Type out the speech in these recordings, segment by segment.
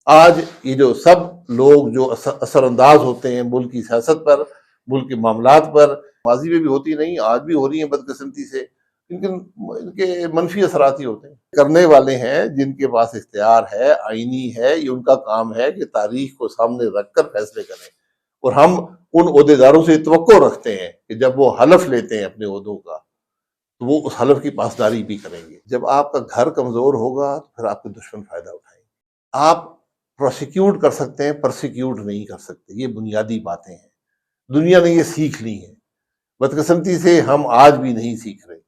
आज ये जो सब लोग जो असरअंदाज होते हैं मुल्क की सियासत पर, मुल्क के मामलात पर, माजी में भी होती नहीं, आज भी हो रही हैं बदकिस्मती से, इनके इनके मनफी असरात ही होते हैं। करने वाले हैं जिनके पास इख्तियार है, आईनी है, ये उनका काम है कि तारीख को सामने रखकर फैसले करें। और हम उन ओहदेदारों से तवक्को रखते हैं कि जब वो हलफ लेते हैं अपने ओहदों का, तो वो उस हलफ की पासदारी भी करेंगे। जब आपका घर कमजोर होगा तो फिर आपके दुश्मन फायदा उठाएंगे। आप प्रोसिक्यूट कर सकते हैं, प्रोसिक्यूट नहीं कर सकते, ये बुनियादी बातें हैं। दुनिया ने ये सीख ली है, बदकिस्मती से हम आज भी नहीं सीख रहे।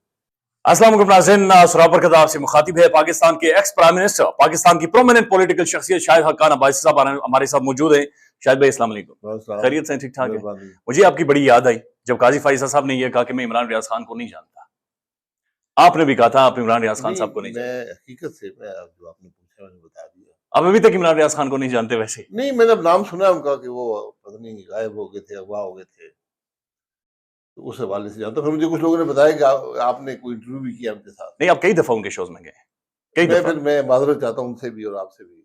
अस्सलाम वालेकुम नाज़रीन, सरापर खिताब से मुखातिब है पाकिस्तान के एक्स प्राइम मिनिस्टर, पाकिस्तान की प्रोमिनेंट पॉलिटिकल शख्सियत शाहिद हक्कान अब्बासी साहब हमारे साथ मौजूद हैं। शाहिद भाई अस्सलाम वालेकुम, खैरियत से ठीक ठाक है? मुझे आपकी बड़ी याद आई जब काजी फाइजा साहब ने यह कहा कि मैं इमरान रियाज खान को नहीं जानता। आपने भी कहा था आप इमरान रियाज खान साहब को नहीं जानते। मैं हकीकत से मैं जो आपने पूछा मैंने बता दिया। अब अभी तक इमरान रियाज खान को नहीं जानते? वैसे नहीं, मैंने अब नाम सुना उनका कि वो पता नहीं गायब हो गए थे, अगवा हो गए थे, तो उस हवाले से जानता। फिर मुझे कुछ लोगों ने बताया कि आपने कोई इंटरव्यू भी किया उनके साथ। नहीं, आप कई दफा उनके शोज में गए, कई दफा। फिर मैं माजरत चाहता हूँ उनसे भी और आपसे भी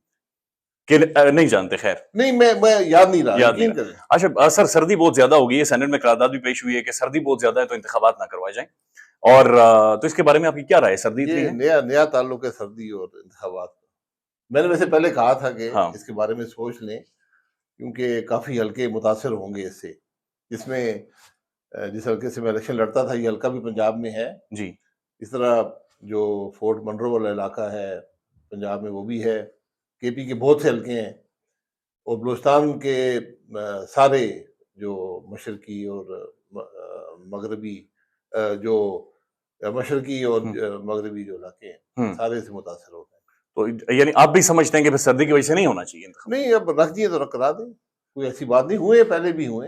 कि नहीं जानते। खैर नहीं, मैं याद नहीं रहा, याद नहीं यकीन करें। अच्छा सर, सर्दी बहुत ज्यादा हो गई है, सेनेट में करारदाद भी पेश हुई है कि सर्दी बहुत ज्यादा है तो इंतखाबात ना करवाए जाएं। और तो इसके बारे में आपकी क्या राय है? सर्दी इतनी ये है? नया ताल्लुक है सर्दी और इंतखाबात। मैंने वैसे पहले कहा था कि हाँ इसके बारे में सोच लें, क्योंकि काफ़ी हल्के मुतासर होंगे इससे। इसमें जिस हल्के से मैं इलेक्शन लड़ता था, ये हल्का भी पंजाब में है। जी। इस तरह जो फोर्ट मनरो वाला इलाका है पंजाब में, वो भी है। केपी के बहुत से हल्के हैं और बलूचिस्तान के सारे जो मशरकी और मगरबी जो मशरकी और मगरबी जो इलाके हैं, सारे से मुतासर होते हैं। तो यानी आप भी समझते हैं कि फिर सर्दी की वजह से नहीं होना चाहिए इंतखाब? नहीं, अब रख दिए तो रख करा दें, कोई ऐसी बात नहीं। हुए पहले भी हुए।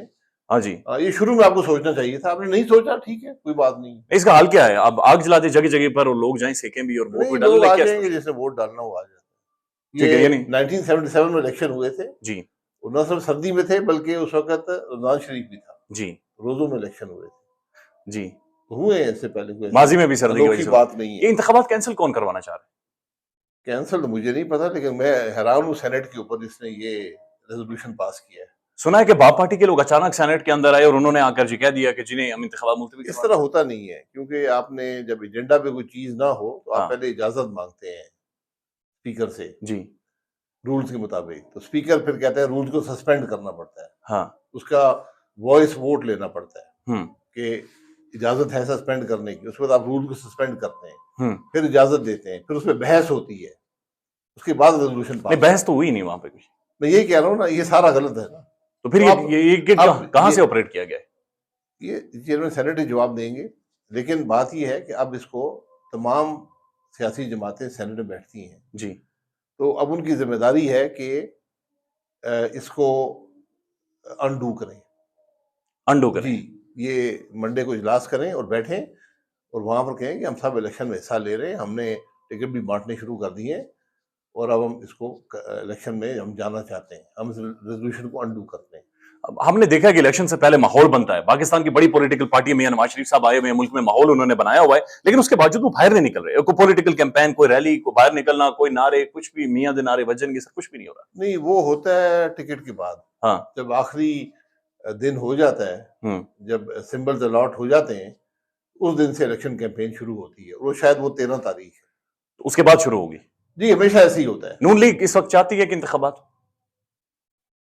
हाँ जी। ये शुरू में आपको सोचना चाहिए था, आपने नहीं सोचा, ठीक है, कोई बात नहीं। इसका हाल क्या है? अब आग जला दे जगह जगह पर और लोग जाएं सेकें भी और वोट नहीं, भी लोग डालने, आ क्या जाएंगे, सोचते हैं? जैसे वोट डालना वो आ जाता है। ठीक है, ये यानी 1977 में इलेक्शन हुए थे, जी और न सिर्फ सर्दी में थे बल्कि उस वक्त रमजान शरीफ भी था, जी रोजों में इलेक्शन हुए थे। जी। तो हुए हैं इससे पहले, कोई माजी ऐसी में भी सर्दी की वजह अनोखी से बात नहीं ये है। इंतखाबात कैंसिल कौन करवाना चाह रहे हैं? कैंसल तो मुझे नहीं पता, लेकिन मैं हैरान हूँ सेनेट के ऊपर जिसने ये रेजोल्यूशन पास किया है। सुना है कि बाप पार्टी के लोग अचानक सेनेट के अंदर आए और उन्होंने आकर जी कह दिया कि जिन्हें हम इंतखाबात मुलतवी इस करवाना तरह चाहते होता नहीं है, क्योंकि आपने जब एजेंडा पे कोई चीज ना हो तो हैं। आप हाँ पहले इजाजत मांगते हैं स्पीकर से, जी। रूल्स के मुताबिक। तो स्पीकर फिर कहते हैं रूल्स को सस्पेंड करना पड़ता है, हाँ। उसका वॉइस वोट लेना पड़ता है हम्म कि इजाजत है सस्पेंड करने की। उसके बाद आप रूल को सस्पेंड करते हैं, हम्म। फिर इजाजत देते हैं, फिर उसमें बहस होती है, उसके बाद रेजोल्यूशन नहीं, पास बहस होता तो हुई नहीं वहां पे कुछ। है। मैं यही कह रहा हूँ ना, ये सारा गलत है ना। तो फिर तो अब ये अब कहाँ से ऑपरेट किया गया है? ये चेयरमैन सेनेट ही जवाब देंगे, लेकिन बात ये है कि अब इसको तमाम सियासी जमातें सेनेट में बैठती हैं, जी। तो अब उनकी जिम्मेदारी है कि इसको अनडू करें। अंडू जी, करें। ये मंडे को इजलास करें और बैठें और वहाँ पर कहें कि हम सब इलेक्शन में हिस्सा ले रहे हैं, हमने टिकट भी बांटने शुरू कर दिए हैं और अब हम इसको इलेक्शन में हम जाना चाहते हैं, हम इस रेजोल्यूशन को अनडू करते हैं। अब हमने देखा कि इलेक्शन से पहले माहौल बनता है, पाकिस्तान की बड़ी पॉलिटिकल पार्टी मियां नवाज शरीफ साहब आए हुए हैं, मुल्क में माहौल उन्होंने बनाया हुआ है, लेकिन उसके बावजूद वो बाहर नहीं निकल रहे। कोई पॉलिटिकल कैंपेन, कोई रैली, कोई बाहर निकलना, कोई नारे, कुछ भी मियां दे नारे वजन, सब कुछ भी नहीं हो रहा। नहीं, वो होता है टिकट के बाद, हाँ। जब आखिरी दिन हो जाता है, जब सिंबल्स अलॉट हो जाते हैं, उस दिन से इलेक्शन कैंपेन शुरू होती है। वो शायद वो 13 तारीख है, तो उसके बाद शुरू होगी। जी, हमेशा ऐसे ही होता है। नून लीग इस वक्त चाहती है कि इंतखाबात?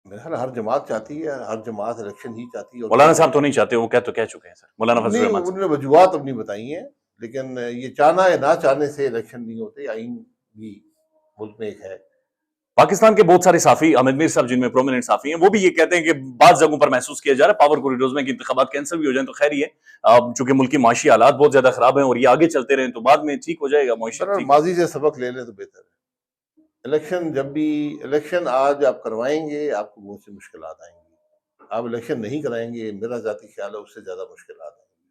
मेरे ख्याल हर जमात चाहती है, हर जमात इलेक्शन ही चाहती है। मौलाना साहब तो नहीं चाहते, वो कह चुके हैं सर, मौलाना फजल नहीं, रहमान साहब। उन्होंने वजूहत अपनी बताई हैं, लेकिन ये चाहना या ना चाहने से इलेक्शन नहीं होते। आइन भी मुल्क में एक है। पाकिस्तान के बहुत सारे साफी, अहमद मीर साहब जिनमें प्रोमिनेंट साफी हैं, वो भी ये कहते हैं कि बाद जगहों पर महसूस किया जा रहा है पावर कॉरिडोर्स में कि इंतखाबात कैंसिल भी हो जाए तो खैर ही है, चूंकि मुल्क की माशी हालात बहुत ज्यादा खराब हैं और ये आगे चलते रहे तो बाद में ठीक हो जाएगा पर मईशत। माजी से सबक ले लें तो बेहतर है। इलेक्शन जब भी इलेक्शन आज आप करवाएंगे, आपको बहुत सी मुश्किल आएंगी। आप इलेक्शन नहीं कराएंगे, मेरा जाती ख्याल है उससे ज्यादा मुश्किल आएंगी।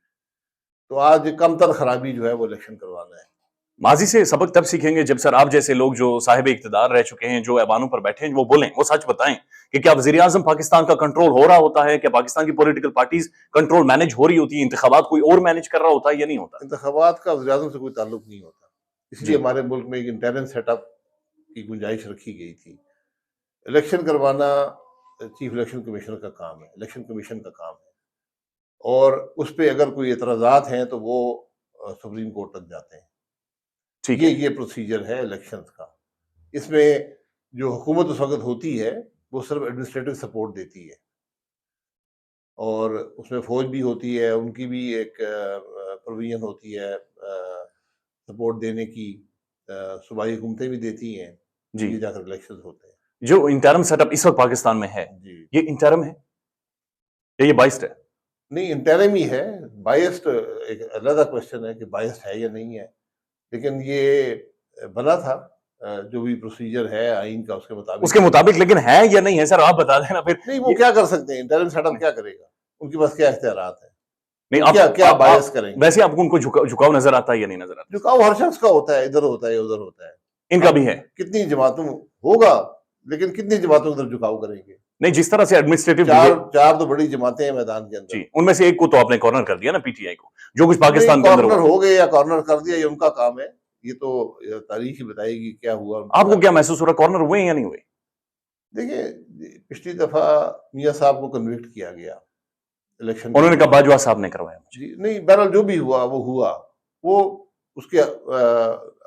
तो आज कम तर खराबी जो है वो इलेक्शन करवाना है। माजी से सबक तब सीखेंगे जब सर आप जैसे लोग जो साहिब इख्तिदार रह चुके हैं, जो ऐवानों पर बैठे हैं, वो बोलें, वो सच बताएं कि क्या वजीर आजम पाकिस्तान का कंट्रोल हो रहा होता है, क्या पाकिस्तान की पॉलिटिकल पार्टीज कंट्रोल मैनेज हो रही होती है, इंतखाबात कोई और मैनेज कर रहा होता है या नहीं होता? इंतखाबात का वज़ीर आज़म से कोई ताल्लुक नहीं होता, इसलिए हमारे मुल्क में एक इंटरनेट सेटअप की गुंजाइश रखी गई थी इलेक्शन करवाना चीफ इलेक्शन कमिश्नर का काम है, इलेक्शन कमीशन का काम है, और उस पर अगर कोई एतराज़ात हैं तो वो सुप्रीम कोर्ट तक जाते हैं। ठीक है। ये प्रोसीजर है इलेक्शंस का। इसमें जो हुकूमत उस वक्त होती है वो सिर्फ एडमिनिस्ट्रेटिव सपोर्ट देती है, और उसमें फौज भी होती है, उनकी भी एक प्रोविजन होती है सपोर्ट देने की, सूबाई हुकूमतें भी देती हैं, जी। ये जाकर इलेक्शन होते हैं। जो इंटरम सेटअप इस वक्त पाकिस्तान में है, जी, ये इंटरम है या ये बाइस्ड है? नहीं इंटरम ही है। बायस्ड एक अलग क्वेश्चन है कि बायस्ड है या नहीं है, लेकिन ये बना था जो भी प्रोसीजर है आइन का उसके मुताबिक, लेकिन है या नहीं है सर, आप बता देना फिर। नहीं, वो क्या कर सकते हैं, इंटरम सेटअप क्या करेगा, उनके पास क्या इख्तियारात है, नहीं, क्या क्या बायस करेंगे। वैसे आपको उनको झुकाव नजर आता है या नहीं नजर आता? झुकाव हर शख्स का होता है, इधर होता है उधर होता है, इनका भी है। कितनी जमातों होगा, लेकिन कितनी जमातों की तरफ झुकाव करेंगे? नहीं, जिस तरह से एडमिनिस्ट्रेटिव चार तो बड़ी जमातें हैं मैदान के अंदर, जी, उनमें से एक को तो आपने कॉर्नर कर दिया ना, पीटीआई को, जो कुछ पाकिस्तान के अंदर कॉर्नर हो गए या कॉर्नर कर दिया, ये उनका काम है, ये तो तारीख ही बताएगी क्या हुआ। आपको क्या महसूस हो रहा है, कॉर्नर हुए या नहीं हुए? देखिए, पिछली दफा मियां साहब को कन्विक्ट किया गया इलेक्शन, उन्होंने कहा बाजवा साहब ने करवाया मुझे। जी नहीं, बहरहाल जो भी हुआ वो उसके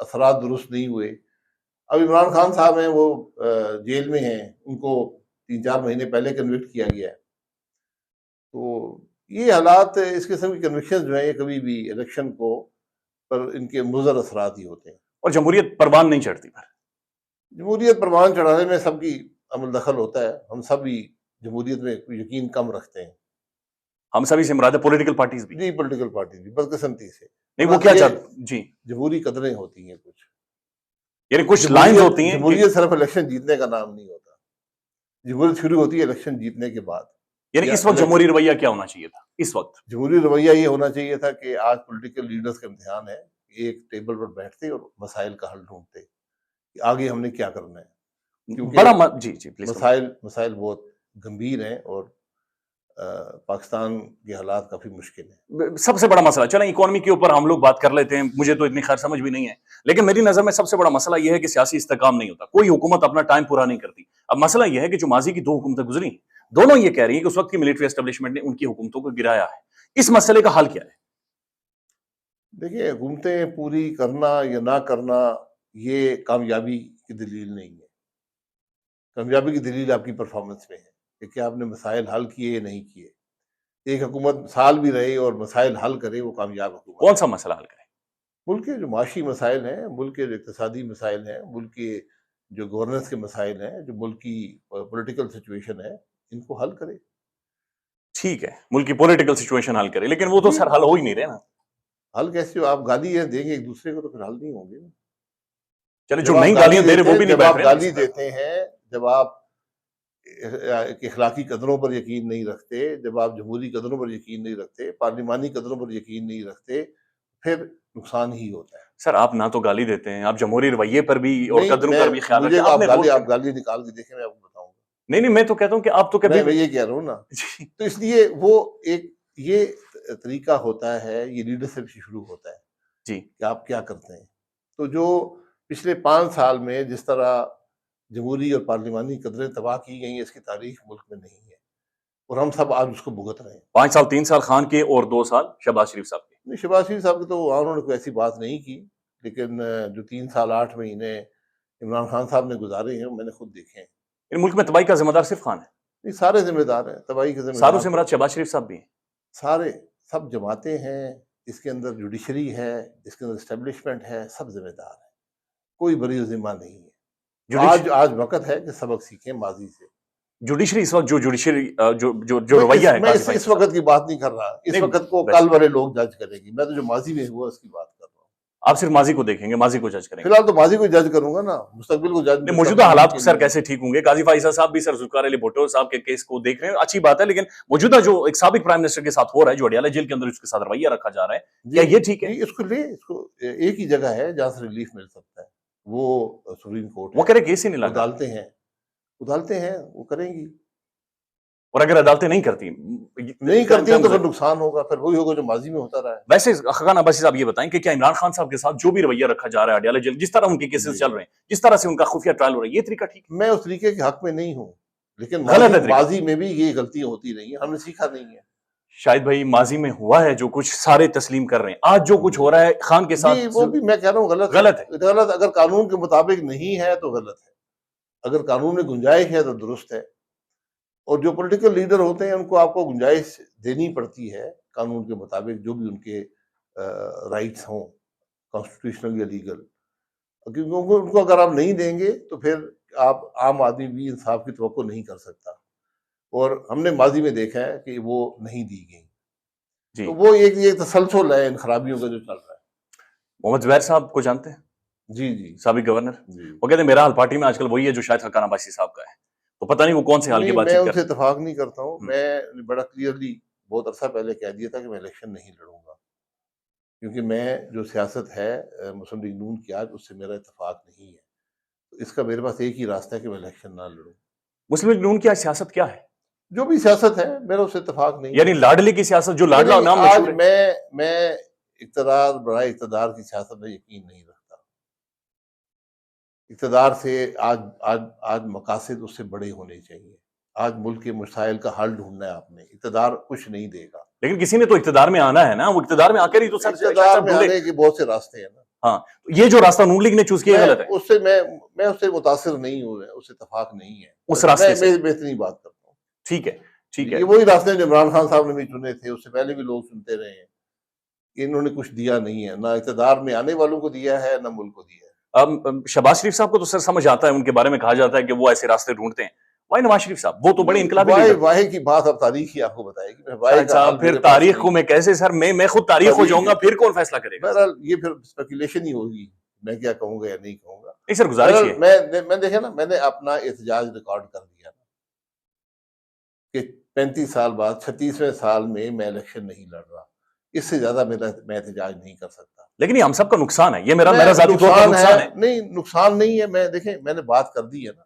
असरात दुरुस्त नहीं हुए। अब इमरान खान साहब हैं, वो जेल में हैं, उनको 3-4 महीने पहले कन्विक्ट किया गया है। तो ये हालात, इस किस्म की कन्विक्शन जो है, ये कभी भी इलेक्शन को पर इनके मुज़र असरात ही होते हैं। और जमहूरियत परवान नहीं चढ़ती पर जमहूरियत परवान चढ़ाने में सबकी अमल दखल होता है। हम सभी जमहूरियत में यकीन कम रखते हैं। हम सभी से मुराद है पॉलिटिकल पार्टीज भी। जी, पॉलिटिकल पार्टी भी बदकिस्मती से। नहीं, वो क्या चाहते जी, जमहूरी कदरें होती हैं कुछ, यानी कुछ लाइंस होती हैं। जमहूरियत सिर्फ इलेक्शन जीतने का नाम नहीं होता। जमहूरियत शुरू होती है इलेक्शन जीतने के बाद। यानी इस वक्त जमहूरी रवैया क्या होना चाहिए था? इस वक्त जमहूरी रवैया ये होना चाहिए था कि आज पॉलिटिकल लीडर्स का इम्तिहान है, एक टेबल पर बैठते और मसाइल का हल ढूंढते कि आगे हमने क्या करना है, क्योंकि बड़ा जी जी प्लीज। मसाइल बहुत गंभीर हैं और पाकिस्तान के हालात काफी मुश्किल है। सबसे बड़ा मसला, चलें इकोनॉमी के ऊपर हम लोग बात कर लेते हैं, मुझे तो इतनी खैर समझ भी नहीं है, लेकिन मेरी नजर में सबसे बड़ा मसला यह है कि सियासी इस्तेकाम नहीं होता, कोई हुकूमत अपना टाइम पूरा नहीं करती। अब मसला यह है कि जो माजी की दो हुकूमतें गुजरी, दोनों ये कह रही है कि उस वक्त की मिलिट्री एस्टेब्लिशमेंट ने उनकी हुकूमतों को गिराया है। इस मसले का हल क्या है? देखिए, हुकूमतें पूरी करना या ना करना ये कामयाबी की दलील नहीं है। कामयाबी की दलील आपकी परफॉर्मेंस में है कि क्या आपने मसाइल हल किए या नहीं किए। एक हुकूमत साल भी रहे और मसाइल हल करे, वो कामयाब हुकूमत। कौन सा मसला हल करे? मुल्क के जो माशी मसाइल हैं, मुल्क के जो इक़्तिसादी मसाइल हैं, मुल्क के जो गवर्नेंस के मसाइल हैं, जो मुल्क की पॉलिटिकल सिचुएशन है, इनको हल करे। ठीक है, मुल्क की पॉलिटिकल सिचुएशन हल करे, लेकिन वो तो सर हल हो ही नहीं रहे ना। हल कैसे हो? आप गाली देंगे एक दूसरे को तो फिर हल नहीं होंगे। चले, जो नहीं गालियां दे रहे वो भी नहीं बैठ रहे। गाली देते हैं, जब आप इखलाकी कदरों पर यकीन नहीं रखते, जब आप जमहूरी कदरों पर यकीन नहीं रखते, पार्लिमानी कदरों पर यकीन नहीं रखते, फिर नुकसान ही होता है। सर आप ना तो गाली देते हैं, आप जमहूरी रवैये पर भी और कदरों पर भी ख्याल रखते हैं। आप गाली निकाल के देखें, मैं आपको बताऊंगा। नहीं, मैं तो कहता हूं कि आप तो कभी, मैं ये कह रहा हूँ ना, तो इसलिए वो एक ये तरीका होता है, ये लीडरशिप से शुरू होता है जी, कि आप क्या करते हैं। तो जो पिछले 5 साल में जिस तरह जमहूरी और पार्लिमानी कदरें तबाह की गई हैं, इसकी तारीख मुल्क में नहीं है, और हम सब आज उसको भुगत रहे हैं। 5 साल 3 साल खान के और 2 साल शहबाज शरीफ साहब के। नहीं, शहबाज शरीफ साहब की तो उन्होंने कोई ऐसी बात नहीं की, लेकिन जो 3 साल 8 महीने इमरान खान साहब ने गुजारे हैं, मैंने खुद देखे हैं। इन मुल्क में तबाही का जिम्मेदार सिर्फ खान है? नहीं, सारे जिम्मेदार हैं तबाही के जिम्मेदार। सारों से मुराद शहबाज शरीफ साहब भी हैं? सारे, सब जमातें हैं, इसके अंदर जुडिशरी है, इसके अंदर एस्टेब्लिशमेंट है, सब जिम्मेदार है, कोई बरी जिम्मा नहीं है। आज वक्त है कि सबक सीखें माजी से। जुडिशरी इस वक्त जो जुडिशरी जो रवैया है, मैं इस वक्त की बात नहीं कर रहा, इस वक्त को कल वाले लोग जज करेंगे, मैं तो जो माजी में हुआ उसकी बात कर रहा हूँ। आप सिर्फ माजी को देखेंगे, माजी को जज करेंगे? फिलहाल तो माजी को जज करूंगा ना, मुस्तकबिल को जज। मौजूदा हालात सर कैसे ठीक होंगे? गाजी फाइजा साहब भी सर जुल्फिकार अली भुट्टो साहब के केस को देख रहे हैं, अच्छी बात है, लेकिन मौजूदा जो एक साबिक प्राइम मिनिस्टर के साथ हो रहा है, जो अडियाला जेल के अंदर उसके साथ रवैया रखा जा रहा है, क्या ये ठीक है? इसको एक ही जगह है जहां से रिलीफ मिल सकता है, वो सुप्रीम कोर्ट। वो कह रहे केस ही नहीं लगा। उदालते हैं, वो करेंगी। और अगर अदालतें नहीं करती तो फिर नुकसान होगा, फिर वही होगा जो माजी में होता रहा है। वैसे खान अब्बासी साहब ये बताएं कि क्या इमरान खान साहब के साथ जो भी रवैया रखा जा रहा है अडयाला जेल, जिस तरह उनके केसेस चल रहे हैं, जिस तरह से उनका खुफिया ट्रायल हो रहा है, ये तरीका ठीक है? मैं उस तरीके के हक में नहीं हूँ, लेकिन माजी में भी ये गलतियां होती रही हैं, हमने सीखा नहीं है। शायद भाई माजी में हुआ है जो कुछ सारे तस्लीम कर रहे हैं, आज जो कुछ हो रहा है खान के साथ वो भी मैं कह रहा हूँ गलत है। अगर कानून के मुताबिक नहीं है तो गलत है, अगर कानून में गुंजाइश है तो दुरुस्त है। और जो पॉलिटिकल लीडर होते हैं उनको आपको गुंजाइश देनी पड़ती है कानून के मुताबिक, जो भी उनके राइट्स हों कॉन्स्टिट्यूशनल या लीगल, क्योंकि उनको अगर आप नहीं देंगे तो फिर आप आम आदमी भी इंसाफ की तवक्को नहीं कर सकता, और हमने माजी में देखा है कि वो नहीं दी गई। तो वो एक तसलसल है इन खराबियों का जो चल रहा है। मोहम्मद जुबैर साहब को जानते हैं? जी साबिक गवर्नर। वो कहते हैं मेरा हाल पार्टी में आजकल वही है जो शायद हक्कान अब्बासी साहब का है, तो पता नहीं वो कौन से हाल की बात मैं उनसे इत्तेफाक नहीं करता हूँ। मैं बड़ा क्लियरली बहुत अरसा पहले कह दिया था कि मैं इलेक्शन नहीं लड़ूंगा, क्योंकि मैं जो सियासत है मुस्लिम लीग नून की आज, उससे मेरा इत्तेफाक नहीं है। तो इसका मेरे पास एक ही रास्ता है कि मैं इलेक्शन ना लड़ूं। मुस्लिम लीग नून की आज सियासत क्या है? जो भी सियासत है मेरा उससे इत्तेफाक नहीं, यानी लाडली की सियासत, जो लाडला नाम आज मैं इक़्तिदार बड़ा इक़्तिदार की सियासत में यकीन नहीं रखता। इक़्तिदार से आज मकासद उससे बड़े होने चाहिए। आज मुल्क के मसाइल का हल ढूंढना है आपने, इक़्तिदार कुछ नहीं देगा। लेकिन किसी ने तो इक़्तिदार में आना है ना, वो इक़्तिदार में आकर ही तो इक़्तिदार में आने के बहुत से रास्ते हैं ना। हाँ, ये जो रास्ता नून लीग ने चूज किया गलत है। उससे मैं उससे मुतासिर नहीं हूँ, उससे इत्तेफाक नहीं है उस रास्ते से। मैं इतनी बात करता हूँ। ठीक है। ये वही रास्ते जो इमरान खान साहब ने भी चुने थे, उससे पहले भी लोग सुनते रहे हैं। इन्होंने कुछ दिया नहीं है, ना इक़्तिदार में आने वालों को दिया है, ना मुल्क को दिया है। शहबाज शरीफ साहब को तो सर समझ आता है, उनके बारे में कहा जाता है कि वो ऐसे रास्ते ढूंढते हैं। वाई नवाज शरीफ साहब, वो तो बड़े इनकलाबी वाहे की बात अब तारीख ही आपको बताएगी। फिर तारीख को मैं कैसे सर, मैं खुद तारीख हो जाऊंगा, फिर कौन फैसला करेगा? बहरहाल ये फिर स्पेकुलेशन ही होगी, मैं क्या कहूंगा या नहीं कहूंगा। नहीं सर, गुजारिश है। मैं देखे ना, मैंने अपना एहतजाज रिकॉर्ड कर दिया कि 35 साल बाद 36वें साल में मैं इलेक्शन नहीं लड़ रहा, इससे ज्यादा मैं एहतजाज नहीं कर सकता। लेकिन ये हम सबका नुकसान है, ये मेरा जाती तौर पर नुकसान है। नहीं, नुकसान नहीं है। मैंने बात कर दी है ना,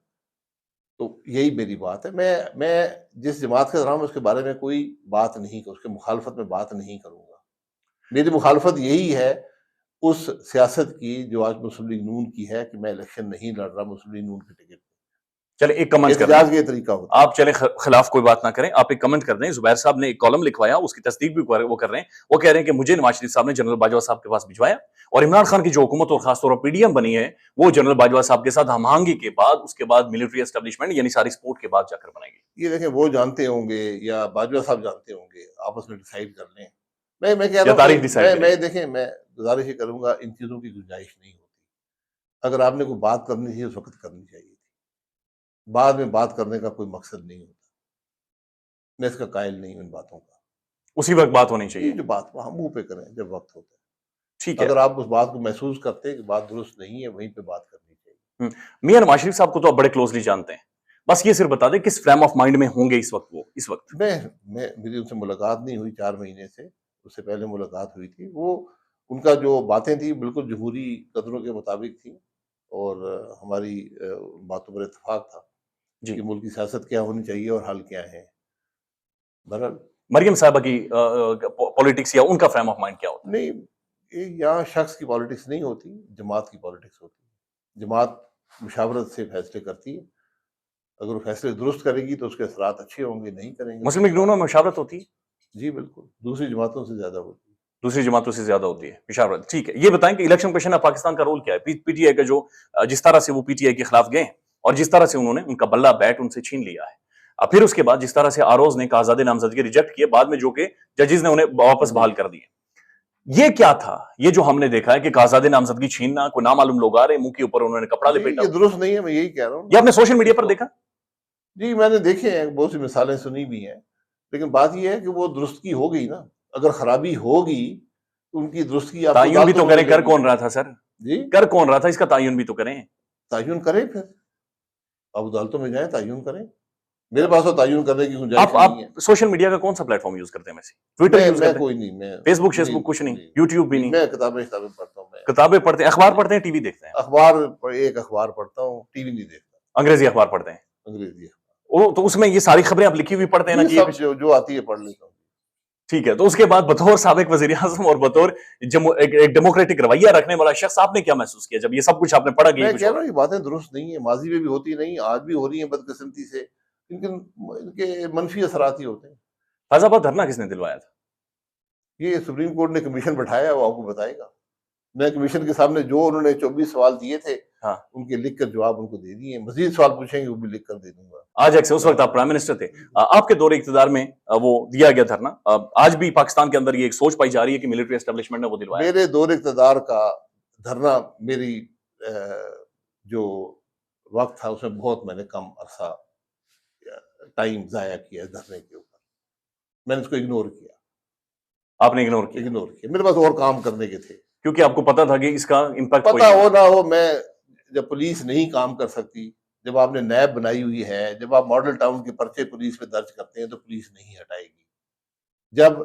तो यही मेरी बात है। मैं जिस जमात के दौरान उसके बारे में कोई बात नहीं, उसके मुखालफत में बात नहीं करूंगा। मेरी मुखालफत यही है उस सियासत की जो आज मुस्लिम लीग नून की है, कि मैं इलेक्शन नहीं लड़ रहा मुस्लिम लीग नून के टिकट। चले एक कमेंट कर दें, तरीका होता आप चले खिलाफ कोई बात ना करें, आप एक कमेंट कर दें। जुबैर साहब ने एक कॉलम लिखवाया, उसकी तस्दीक भी वो कर रहे हैं। वो कह रहे हैं कि मुझे नवाज शरीफ साहब ने जनरल बाजवा साहब के पास भिजवाया, और इमरान खान की जो हुकूमत और खासतौर पर पीडीएम बनी है, वो जनरल बाजवा साहब के साथ हमआहंगी के बाद, उसके बाद मिलिट्री एस्टेब्लिशमेंट यानी सारी सपोर्ट के बाद जाकर बनाएगी। ये देखें, वो जानते होंगे या बाजवा साहब जानते होंगे, आपस में डिसाइड कर लें। मैं कह रहा हूं, मैं देखें, मैं गुजारिश करूंगा, इन चीजों की गुंजाइश नहीं होती। अगर आपने कोई बात करनी थी उस वक्त करनी चाहिए, बाद में बात करने का कोई मकसद नहीं होता। मैं इसका कायल नहीं हूं इन बातों का। उसी वक्त बात होनी चाहिए, जो बात हम मुंह पे करें जब वक्त होता है। ठीक है, अगर आप उस बात को महसूस करते हैं कि बात दुरुस्त नहीं है, वहीं पे बात करनी चाहिए। मियां नवाज शरीफ साहब को तो आप बड़े क्लोजली जानते हैं, बस ये सिर्फ बता दें किस फ्रेम ऑफ माइंड में होंगे इस वक्त वो? इस वक्त मेरी उनसे मुलाकात नहीं हुई 4 महीने से, उससे पहले मुलाकात हुई थी। वो उनका जो बातें थी बिल्कुल जमहूरी कदरों के मुताबिक थी, और हमारी बातों पर इत्तेफाक था कि मुल्क की सियासत क्या होनी चाहिए और हल क्या है। बहरहाल मरियम साहबा की पॉलिटिक्स या उनका फ्रेम ऑफ माइंड क्या होता है? नहीं, यहाँ शख्स की पॉलिटिक्स नहीं होती, जमात की पॉलिटिक्स होती है। जमात मुशावरत से फैसले करती है, अगर वो फैसले दुरुस्त करेगी तो उसके असरात अच्छे होंगे, नहीं करेंगे। मुस्लिम लीग नून में मुशावरत होती है? जी बिल्कुल, दूसरी जमातों से ज्यादा होती है। दूसरी जमातों से ज्यादा होती है मुशावरत, ठीक है। ये बताएं कि इलेक्शन कमीशन ऑफ पाकिस्तान का रोल क्या है? पीटीआई का जो जिस तरह से वो पीटीआई के खिलाफ गए और जिस तरह से उन्होंने उनका बल्ला बैट उनसे छीन लिया है, फिर उसके बाद जिस तरह से आरोज ने आजादी नामजदगी रिजेक्ट किए, बाद में जो कि जजेस ने उन्हें वापस बहाल कर दिए, ये क्या था? ये जो हमने देखा है कि आजादी नामजदगी छीनना, कोई नामालूम लोग आ रहे, मुंह के ऊपर उन्होंने कपड़ा लपेटा, ये दुरुस्त नहीं है। मैं यही कह रहा हूँ। ये आपने सोशल मीडिया पर देखा? जी मैंने देखे हैं, बहुत सी मिसालें सुनी भी हैं, लेकिन बात यह है कि वो दुरुस्तगी हो गई ना। अगर खराबी होगी तो उनकी दुरुस्तगी तायुन भी तो करें। कर कौन रहा था सर? जी कर कौन रहा था? इसका तायुन भी तो करें। तायुन करें, फिर अब अदालतों में जाएं, तायुन करें। मेरे पास तो तायुन करने की गुंजाइश नहीं है। आप सोशल मीडिया का कौन सा प्लेटफॉर्म यूज करते हैं? ट्विटर यूज करते हैं? कोई नहीं, मैं फेसबुक कुछ नहीं, यूट्यूब भी नहीं। मैं किताबें पढ़ता हूँ। किताबें पढ़ते हैं, अखबार पढ़ते हैं, टीवी देखते हैं? अखबार, एक अखबार पढ़ता हूँ, टीवी नहीं देखता। अंग्रेजी अखबार पढ़ते हैं? अंग्रेजी। तो उसमें ये सारी खबरें आप लिखी हुई पढ़ते हैं ना कि जो आती है पढ़ लेता हूँ। ठीक है, तो उसके बाद बतौर साबिक वजीर आजम और बतौर एक डेमोक्रेटिक रवैया रखने वाला शख्स आपने क्या महसूस किया जब ये सब कुछ आपने पढ़ा? मैं कह रहा हूँ ये बातें दुरुस्त नहीं है, माजी में भी होती नहीं, आज भी हो रही है बदकिस्मती से, इनके मनफी असरात ही होते हैं। फैजाबाद धरना किसने दिलवाया था? ये सुप्रीम कोर्ट ने कमीशन बैठाया, वो आपको बताएगा। मैं कमीशन के सामने जो उन्होंने 24 सवाल दिए थे, हाँ, उनके लिख कर जवाब उनको दे दिए। मजीद सवाल पूछेंगे वो भी लिख कर दे दूंगा। आज एक से उस वक्त आप प्राइम मिनिस्टर थे, आपके दौरे इक़्तिदार में वो दिया गया धरना, आज भी पाकिस्तान के अंदर ये एक सोच पाई जा रही है कि मिलिट्री एस्टेब्लिशमेंट ने वो दिलवाया। मेरे दौरे इक़्तिदार का धरना मेरी जो वक्त था उसमें बहुत मैंने कम अरसा टाइम जाया किया धरने के ऊपर, मैंने इसको इग्नोर किया। आपने इग्नोर किया? इग्नोर किया, मेरे पास और काम करने के थे, क्योंकि आपको पता था कि इसका इम्पैक्ट पता हो ना हो। मैं जब पुलिस नहीं काम कर सकती, जब आपने नैब बनाई हुई है, जब आप मॉडल टाउन के पर्चे पुलिस पे दर्ज करते हैं तो पुलिस नहीं हटाएगी। जब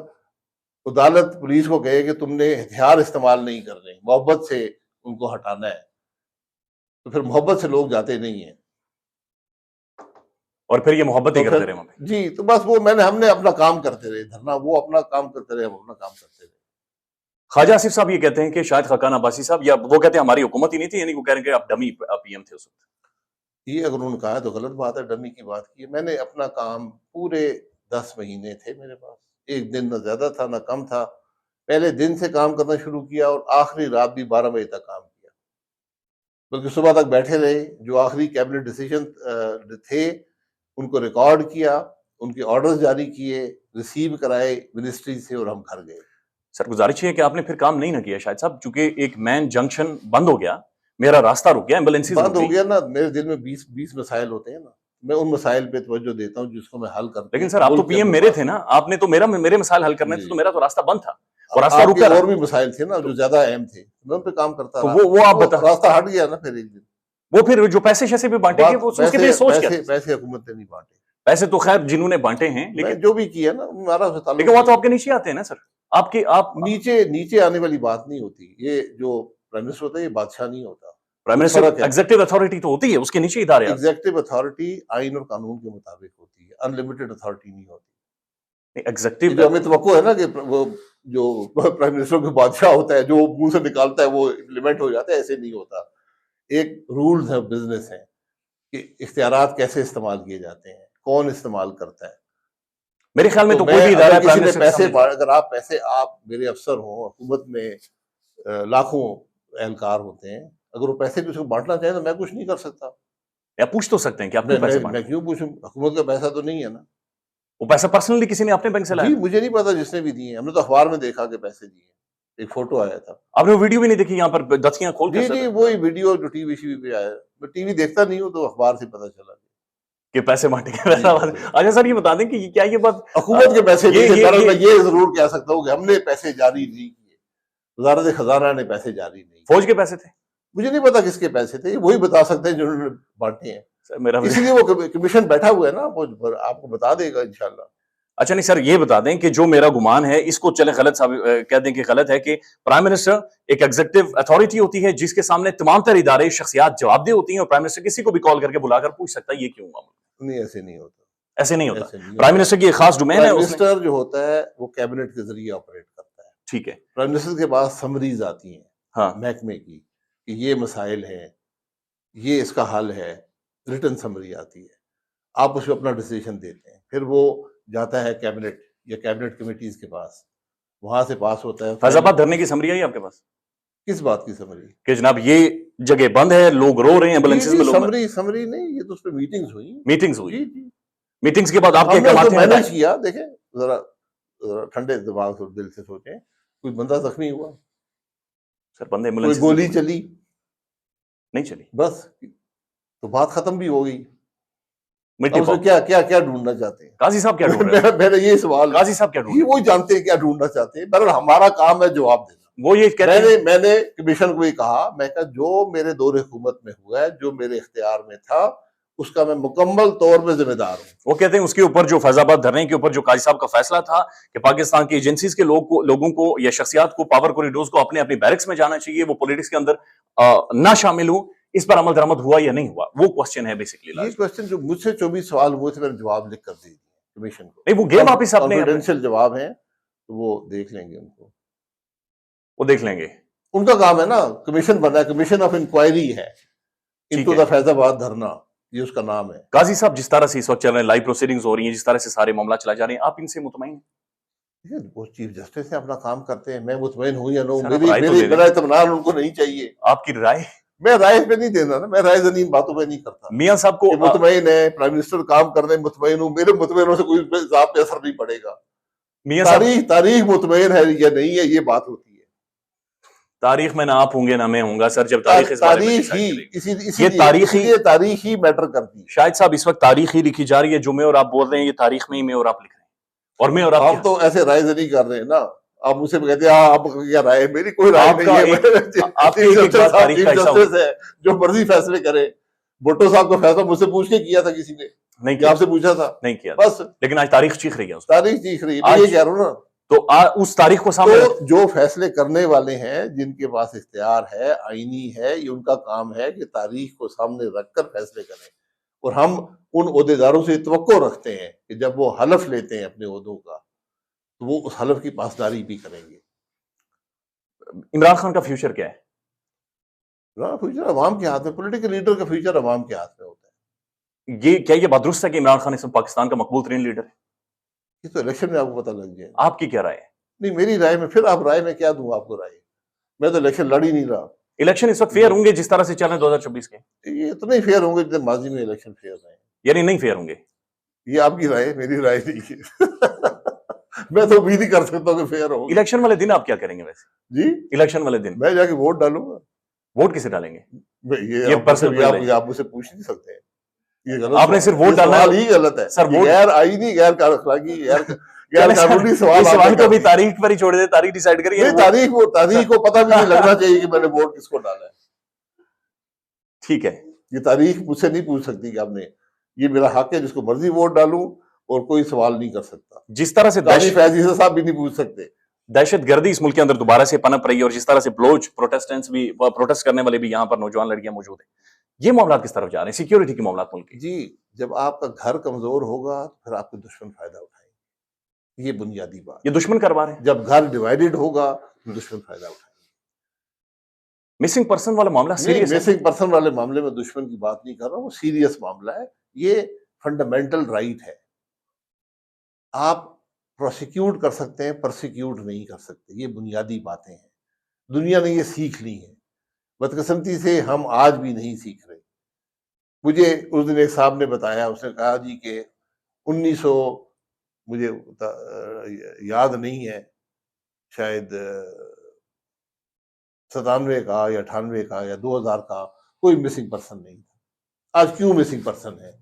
अदालत पुलिस को कहे कि तुमने हथियार इस्तेमाल नहीं करने, मोहब्बत से उनको हटाना है, तो फिर मोहब्बत से लोग जाते नहीं है। और फिर ये मोहब्बत ही तो करते रहे वहां पे। जी, तो बस वो हमने अपना काम करते रहे, धरना वो अपना काम करते रहे, हम अपना काम करते रहे। ख्वाजा आसिफ साहब ये कहते हैं कि शायद खाकान अब्बासी साहब, या वो कहते हैं हमारी हुकूमत ही नहीं थी, यानी वो कह रहे हैं कि आप डमी पीएम थे उस वक्त। ये अगर उन्होंने कहा है तो गलत बात है, डमी की बात की है। मैंने अपना काम पूरे 10 महीने थे मेरे पास, एक दिन न ज्यादा था न कम था। पहले दिन से काम करना शुरू किया और आखिरी रात भी 12 बजे तक काम किया, बल्कि सुबह तक बैठे रहे। जो आखिरी कैबिनेट डिसीजन थे उनको रिकॉर्ड किया, उनके ऑर्डर्स जारी किए, रिसीव कराए मिनिस्ट्री से, और हम घर गए। सर गुजारिश है कि आपने फिर काम नहीं ना किया शायद साहब, चूंकि एक मैन जंक्शन बंद हो गया, मेरा रास्ता रुक गया, एम्बुलेंसेस बंद हो गया ना। मेरे दिल में 20 मसाइल होते हैं ना, मैं उन मसाइल पे तवज्जो देता हूँ जिसको मैं हल करता हूँ। लेकिन सर आप तो पीएम मेरे थे ना, आपने तो मेरे मसाइल हल करने थे, तो मेरा तो रास्ता बंद था और रास्ता रुका। और भी मसाइल थे ना जो ज्यादा अहम थे, मैं उन पे काम करता रहा। तो वो आप बता, रास्ता हट गया ना फिर एक दिन। वो फिर जो पैसे शैसे भी बांटे गए, वो उसके लिए सोच क्या? पैसे हुकूमत ने नहीं बांटे। पैसे तो खैर जिन्होंने बांटे हैं, लेकिन जो भी किया ना हमारा, लेकिन वो तो आपके नीचे आते हैं ना सर। आप नीचे आने वाली बात नहीं होती। ये जो प्राइम मिनिस्टर होता है ये बादशाह नहीं होता। प्राइम मिनिस्टर एग्जीक्यूटिव अथॉरिटी तो होती है, उसके नीचे इदारे। एग्जीक्यूटिव अथॉरिटी आइन और कानून के मुताबिक होती है, अनलिमिटेड अथॉरिटी नहीं होती। एग्जीक्यूटिव जो हमें तवक्को है ना कि वो जो प्राइम मिनिस्टर को बादशाह होता है, जो मुंह से निकालता है वो इम्प्लीमेंट हो जाता है, ऐसे नहीं होता। एक रूल्स है, बिजनेस है कि इख्तियारात कैसे इस्तेमाल किए जाते हैं, कौन इस्तेमाल करता है। मेरे ख्याल में तो कोई भी इदारा किसी ने पैसे, अगर आप मेरे अफसर हो, हुकूमत में लाखों एहलकार होते हैं, अगर वो पैसे किसी को बांटना चाहे तो मैं कुछ नहीं कर सकता। या पूछ तो सकते हैं कि आपने पैसे मैं क्यों पूछूं? हुकूमत का पैसा तो नहीं है ना। वो पैसा पर्सनली किसी ने अपने बैंक से लाया? जी, मुझे नहीं पता जिसने भी दिए, हमने तो अखबार में देखा कि पैसे दिए, एक फोटो आया था। आपने वो वीडियो भी नहीं देखी यहाँ पर दस्तियां खोल के? जी, वही वीडियो जो टीवी पे आया। मैं टीवी देखता नहीं हूँ तो अखबार से पता चला कि पैसे बांटे गए। अच्छा सर ये बता दें कि क्या ये बात हुकूमत के पैसे ये जरूर कह सकता हूँ कि हमने पैसे जारी नहीं किए, वज़ारत खजाना ने पैसे जारी नहीं। फौज के पैसे थे? मुझे नहीं पता किसके पैसे थे, वही बता सकते हैं जिन्होंने बांटे हैं। मेरा इसलिए वो कमीशन बैठा हुआ है ना, वो आपको बता देगा इंशाल्लाह। अच्छा नहीं सर, ये बता दें कि जो मेरा गुमान है इसको चले गलत कह दें कि गलत है, कि प्राइम मिनिस्टर एक एग्जीक्यूटिव अथॉरिटी होती है जिसके सामने तमाम तर इदारे शख्सियात जवाबदेह होती हैं, और प्राइम मिनिस्टर किसी को भी कॉल करके बुलाकर पूछ सकता है, ये क्यों हुआ? नहीं, ऐसे नहीं होता। ऐसे नहीं होता। प्राइम मिनिस्टर की एक खास डोमेन है। प्राइम मिनिस्टर जो होता है वो कैबिनेट के जरिए ऑपरेट करता है। ठीक है। प्राइम मिनिस्टर के पास समरीज आती हैं, हाँ, महकमे की, कि ये मसाइल है, ये इसका हल है, रिटर्न समरी आती है, आप उसमें अपना डिसीजन देते हैं, फिर वो जाता है कैबिनेट या कैबिनेट कमेटीज के पास, वहां से पास होता है। फैजाबाद धरने की समरी आई आपके पास? किस बात की समरी? कि जनाब ये जगह बंद है, लोग रो रहे हैं, एम्बुलेंसेस में लोग। समरी नहीं, ये तो उस पे मीटिंग्स हुई। जी। मीटिंग्स के बाद आपके क्या बातें मैनेज किया? देखें जरा ठंडे दिमाग और दिल से सोचें, कोई बंदा जख्मी हुआ? सर बंदे एम्बुलेंस, कोई गोली चली? नहीं चली। बस तो बात खत्म भी हो गई। क्या ढूंढना चाहते हैं काजी साहब? क्या ढूंढ रहे हैं? मेरा ये सवाल, काजी साहब क्या ढूंढ रहे हैं? वो जानते हैं क्या ढूंढना चाहते हैं। बहरहाल हमारा काम है जवाब देना। वो ये कहते हैं, मैंने कमीशन को ये कहा, मैं कहा जो मेरे दौरे हुकूमत में हुआ है, जो मेरे इख्तियार में था, उसका मैं मुकम्मल तौर पे जिम्मेदार हूँ। वो कहते हैं उसके ऊपर जो फैजाबाद धरने के ऊपर जो काजी साहब का फैसला था कि पाकिस्तान की एजेंसीज के लोगों को या शख्सियात को पावर कॉरिडोर्स को अपने अपनी बैरक्स में जाना चाहिए, वो पॉलिटिक्स के अंदर ना शामिल हो, इस पर अमल दरामद हुआ या नहीं हुआ, वो क्वेश्चन है बेसिकली। ये क्वेश्चन जो मुझसे 24 सवाल हुए थे, मैंने जवाब लिख कर दे दिए कमीशन को। नहीं, वो गए वापिस अपने, कॉन्फिडेंशियल जवाब है, तो वो देख लेंगे, उनको वो देख लेंगे। उनका काम है ना, कमीशन बना है, कमीशन ऑफ इंक्वायरी है, इनटू द फैजाबाद धरना, ये उसका नाम है। काजी साहब, जिस तरह से इस वक्त चल रहे हैं, लाइव प्रोसीडिंग्स हो रही हैं, जिस तरह से सारे मामला चला जा रहे हैं, आप इनसे मुतमईन हैं? वो चीफ जस्टिस है, अपना काम करते हैं, मैं मुतमईन हूं या नो, सर, आप राय तो दे दें। मेरा इत्मीनान उनको नहीं चाहिए। आपकी राय? मैं राय पे नहीं देना ना, मैं राय जनीन बातों पे नहीं करता। मियां साहब को मुतमईन है, प्राइम मिनिस्टर काम करने में मुतमईन हूं, मेरे मुतमईनों से कोई आप पे असर नहीं पड़ेगा। मियां साहब, तारीख मुतमईन है या नहीं है, ये बात होती है। तारीख में ना आप होंगे ना मैं होऊंगा सर, जब तारीख इस बारे में डिसाइड करेगी। ये तारीख ही मैटर करती है। शाहिद साहब, इस वक्त तारीख ही लिखी जा रही है, जो मैं और आप बोल रहे हैं, ये तारीख में ही मैं और आप लिख रहे हैं, और मैं और आप तो ऐसे राय नहीं कर रहे हैं ना, आप मुझसे कहते हैं आप क्या राय है, मेरी कोई राय नहीं है। है जो मर्जी फैसले करे। भुट्टो साहब का फैसला मुझसे पूछ के किया था किसी ने? नहीं किया, आपसे पूछा था? नहीं किया बस। लेकिन आज तारीख चीख रही है, तारीख चीख रही है, ये कह रहा हूँ ना। तो उस तारीख को सामने तो जो फैसले करने वाले हैं, जिनके पास इख्तियार है, आईनी है, ये उनका काम है कि तारीख को सामने रखकर फैसले करें। और हम उन ओहदेदारों से तवक्को रखते हैं कि जब वो हलफ लेते हैं अपने ओहदों का, तो वो उस हलफ की पासदारी भी करेंगे। इमरान खान का फ्यूचर क्या है? फ्यूचर अवाम के हाथ में, पॉलिटिकल लीडर का फ्यूचर अवाम के हाथ में होता है। ये बात दुरुस्त है कि इमरान खान इस वक्त पाकिस्तान का मकबूल तरीन लीडर है? ये तो इलेक्शन में आपको पता लग जाए। आपकी क्या राय है? नहीं, मेरी राय में फिर आप राय में क्या दूं आपको राय? मैं तो इलेक्शन लड़ ही नहीं रहा। इलेक्शन इस वक्त फेयर होंगे जिस तरह से चल रहे 2024 के? ये तो नहीं फेयर होंगे जितने माजी में इलेक्शन फेयर रहे। यानी नहीं फेयर होंगे? ये आपकी राय है, मेरी राय नहीं है। मैं तो उम्मीद ही कर सकता हूँ कि फेयर होंगे। इलेक्शन वाले दिन आप क्या करेंगे वैसे? जी, इलेक्शन वाले दिन मैं जाके वोट डालूंगा। वोट किसे डालेंगे? ये आप मुझसे पूछ नहीं सकते। ये गलत, आपने सिर्फ वोट डालना ही गलत है सर। गैर आईनी, गैर अखलाकी, गैर कानूनी सवाल को भी तारीख पर ही छोड़ दे, तारीख डिसाइड करिए। तारीख को पता भी नहीं लगना चाहिए कि मैंने वोट किसको डाला है। ठीक है, ये तारीख मुझसे नहीं पूछ सकती कि आपने, ये मेरा हक है, जिसको मर्जी वोट डालूं और कोई सवाल नहीं कर सकता। जिस तरह से फैजी साहब भी नहीं पूछ सकते। दहशतगर्दी इस मुल्क के अंदर दोबारा से पनप रही है, और जिस तरह से ब्लोच प्रोटेस्ट करने वाले भी यहाँ पर नौजवान लड़कियां मौजूद हैं, ये मामला किस तरफ जा रहे हैं? सिक्योरिटी के मामला मुल्क के। जी, जब आपका घर कमजोर होगा तो फिर आपके दुश्मन फायदा उठाएंगे, ये बुनियादी बात। ये दुश्मन करवा रहे हैं। जब घर डिवाइडेड होगा तो दुश्मन फायदा उठाएंगे। मिसिंग पर्सन वाला मामला सीरियस है। मिसिंग पर्सन वाले मामले में दुश्मन की बात नहीं कर रहा हूँ, वो सीरियस मामला है। ये फंडामेंटल राइट है। आप प्रोसिक्यूट कर सकते हैं, प्रोसिक्यूट नहीं कर सकते, ये बुनियादी बातें हैं। दुनिया ने ये सीख ली है, बदकिस्मती से हम आज भी नहीं सीख रहे। मुझे उस दिन एक साहब ने बताया, उसने कहा जी कि 1900, मुझे याद नहीं है, शायद 97 का या 98 का या 2000 का, कोई मिसिंग पर्सन नहीं था। आज क्यों मिसिंग पर्सन है?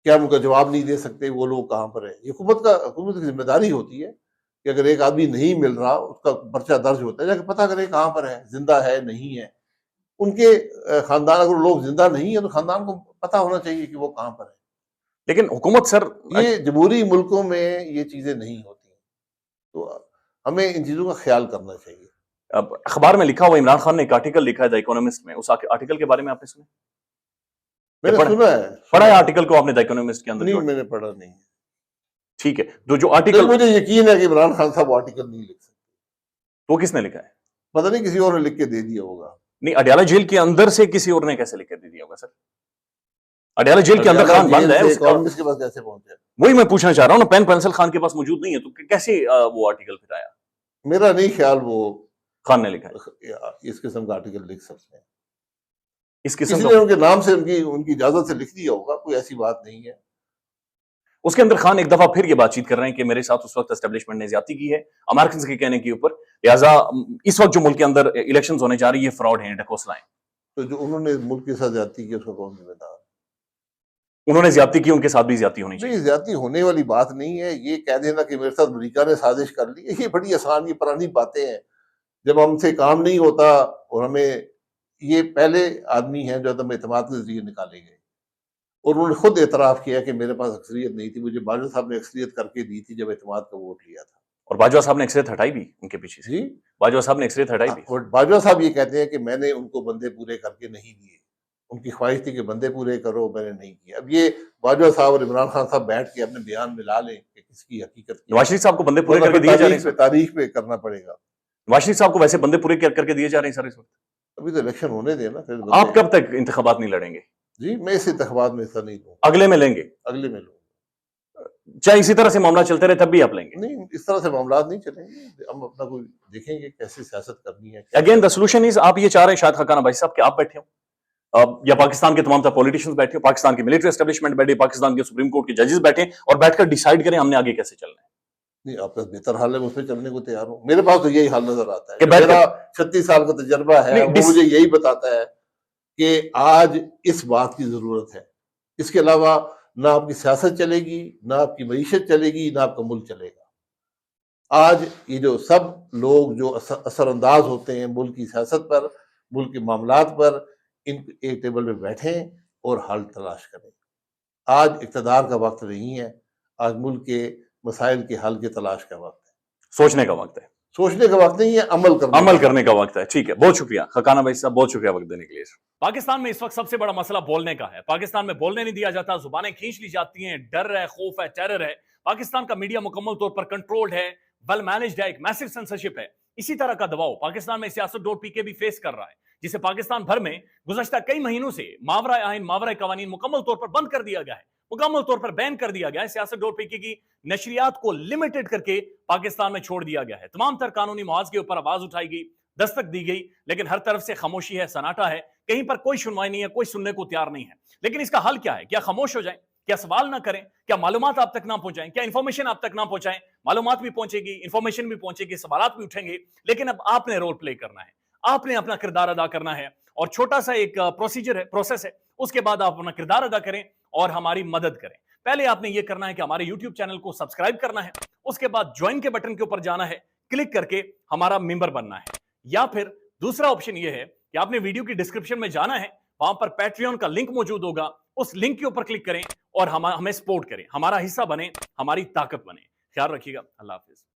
क्या हम उनका जवाब नहीं दे सकते? वो लोग कहाँ पर है? ये हुकूमत की जिम्मेदारी होती है कि अगर एक आदमी नहीं मिल रहा, उसका पर्चा दर्ज होता है, जाके पता करें कहाँ पर है, जिंदा है नहीं है। उनके खानदान, अगर लोग जिंदा नहीं है तो खानदान को पता होना चाहिए कि वो कहाँ पर है। लेकिन हुकूमत सर, ये जमहूरी मुल्कों में ये चीजें नहीं होती, तो हमें इन चीजों का ख्याल करना चाहिए। अब अखबार में लिखा हुआ, इमरान खान ने एक आर्टिकल लिखा है द इकोनॉमिस्ट में, उस आर्टिकल के बारे में आपने सुना? मैंने सुना है। पढ़ा है आर्टिकल को आपने द इकोनॉमिस्ट के अंदर? नहीं, मैंने पढ़ा नहीं। ठीक है, तो जो आर्टिकल, मुझे यकीन है कि इमरान खान साहब आर्टिकल नहीं लिख सकते। तो किसने लिखा है? पता नहीं, किसी और ने लिख के दे दिया होगा। नहीं, अडयाला जेल के अंदर से किसी और ने कैसे लिख के दे दिया होगा सर? अडयाला जेल के अंदर खान बंद है, इकोनॉमिस्ट के पास कैसे पहुंचे? वही मैं पूछना चाह रहा हूँ ना, पेन पेंसिल खान के पास मौजूद नहीं है, तो कैसे वो आर्टिकल फिर आया? मेरा नहीं ख्याल वो खान ने लिखा है। इस किस्म का आर्टिकल लिख सकते हैं। इस किस्म किसी ने उनके नाम से, उनकी इजाजत से लिख दिया होगा, कोई ऐसी बात नहीं है। उसके अंदर खान एक दफा फिर ये बातचीत कर रहे हैं कि मेरे साथ उस वक्त एस्टेब्लिशमेंट ने ज्यादती की है अमेरिकन के कहने के ऊपर, लिहाजा इस वक्त जो मुल्क के अंदर इलेक्शंस होने जा रही है, फ्रॉड है, ढकोसला है। तो जो उन्होंने मुल्क के साथ ज्यादती की, उसका कौन जिम्मेदार? उन्होंने ज्यादती की, उनके साथ भी ज्यादती होनी चाहिए। नहीं, ज्यादती होने वाली बात नहीं है। ये कह देना कि मेरे साथ अमेरिका ने साजिश कर ली है, ये बड़ी आसान, ये पुरानी बातें हैं। जब हमसे काम नहीं होता, और हमें, ये पहले आदमी हैं जो अदम एतमाद के जरिए निकाले गए, और उन्होंने खुद एतराफ किया कि मेरे पास अक्सरियत नहीं थी, मुझे बाजवा साहब ने अक्सरियत करके दी थी जब एतमाद का वोट लिया था। और बाजवा साहब ने अक्सरियत हटाई भी उनके पीछे से। जी, बाजवा साहब ने अक्सरियत हटाई भी। और बाजवा साहब ये कहते हैं कि मैंने उनको बंदे पूरे करके नहीं दिए, उनकी ख्वाहिश थी कि बंदे पूरे करो, मैंने नहीं किया। अब ये बाजवा साहब और इमरान खान साहब बैठ के अपने बयान मिला लें कि किसकी हकीकत क्या नवाज शरीफ साहब को बंदे पूरे करके दिए जा रहे हैं। तारीख पे करना पड़ेगा। नवाज शरीफ साहब को वैसे बंदे पूरे करके दिए जा रहे हैं सर इस वक्त। अभी तो इलेक्शन होने देना, फिर आप कब तक इंतखाबात नहीं लड़ेंगे? जी, मैं इस इंतखाबात में हिस्सा नहीं लूंगा। अगले में लेंगे? अगले में लूंगा। चाहे इसी तरह से मामला चलते रहे तब भी आप लेंगे? नहीं, इस तरह से मामला नहीं चलेंगे। हम अपना कोई देखेंगे कैसे सियासत करनी है। अगेन द सॉल्यूशन इज, आप ये चाह रहे हैं शायद हकाना भाई साहब कि आप बैठे हो या पाकिस्तान के तमाम पॉलिटिशियंस बैठे हो, पाकिस्तान की मिलिट्री एस्टेब्लिशमेंट बैठे, पाकिस्तान के सुप्रीम कोर्ट के जजेस बैठे और बैठकर डिसाइड करें हमने आगे कैसे चलना है। नहीं, आपका बेहतर हाल है, मैं उसमें चलने को तैयार हूँ। मेरे पास तो यही हाल नजर आता है कि कि मेरा 36 साल का तजर्बा है, वो मुझे यही बताता है कि आज इस बात की जरूरत है। इसके अलावा ना आपकी सियासत चलेगी, ना आपकी मईशत चलेगी, ना आपका मुल्क चलेगा। आज ये जो सब लोग जो असरअंदाज होते हैं मुल्क की सियासत पर, मुल्क के मामलात पर, इन एक टेबल पे बैठें और हल तलाश करें। आज इक़्तिदार का वक्त नहीं है, आज मुल्क के मसाइल के हल की तलाश का वक्त है। सोचने का वक्त है। सोचने का वक्त नहीं है, अमल करने का वक्त है। ठीक है, बहुत शुक्रिया हकाना भाई साहब, बहुत शुक्रिया वक्त देने के लिए। पाकिस्तान में इस वक्त सबसे बड़ा मसला बोलने का है। पाकिस्तान में बोलने नहीं दिया जाता, जुबानें खींच ली जाती हैं, डर है, खौफ है, टेरर है। पाकिस्तान का मीडिया मुकम्मल तौर पर कंट्रोल्ड है, वेल मैनेज्ड है, एक मैसिव सेंसरशिप है। इसी तरह का दबाव पाकिस्तान में siyaset.pk भी फेस कर रहा है, जिसे पाकिस्तान भर में गुज़श्ता कई महीनों से मावरा आइन, मावरा कवानीन मुकम्मल तौर पर बंद कर दिया गया है, मुकम्मल तौर पर बैन कर दिया गया है। siyaset.pk की नशरियात को लिमिटेड करके पाकिस्तान में छोड़ दिया गया है। तमाम तर कानूनी मुआवजे के ऊपर आवाज उठाई गई, दस्तक दी गई, लेकिन हर तरफ से खामोशी है, सन्नाटा है, कहीं पर कोई सुनवाई नहीं है, कोई सुनने को तैयार नहीं है। लेकिन इसका हल क्या है? क्या खामोश हो जाएं? क्या सवाल ना करें? क्या मालूमात आप तक ना पहुंचाएं? क्या इंफॉर्मेशन आप तक ना पहुंचाएं? मालूमात भी पहुंचेगी, इंफॉर्मेशन भी पहुंचेगी, सवालात भी उठेंगे, लेकिन अब आपने रोल प्ले करना है, आपने अपना किरदार अदा करना है। और छोटा सा एक प्रोसीजर है, प्रोसेस है, उसके बाद आप अपना किरदार अदा करें और हमारी मदद करें। पहले आपने यह करना है कि हमारे YouTube चैनल को सब्सक्राइब करना है, उसके बाद ज्वाइन के बटन के ऊपर जाना है, क्लिक करके हमारा मेंबर बनना है। या फिर दूसरा ऑप्शन यह है कि आपने वीडियो की डिस्क्रिप्शन में जाना है, वहां पर पैट्रियन का लिंक मौजूद होगा, उस लिंक के ऊपर क्लिक करें और हमें सपोर्ट करें, हमारा हिस्सा बने, हमारी ताकत बने। ख्याल रखिएगा। अल्लाह हाफिज।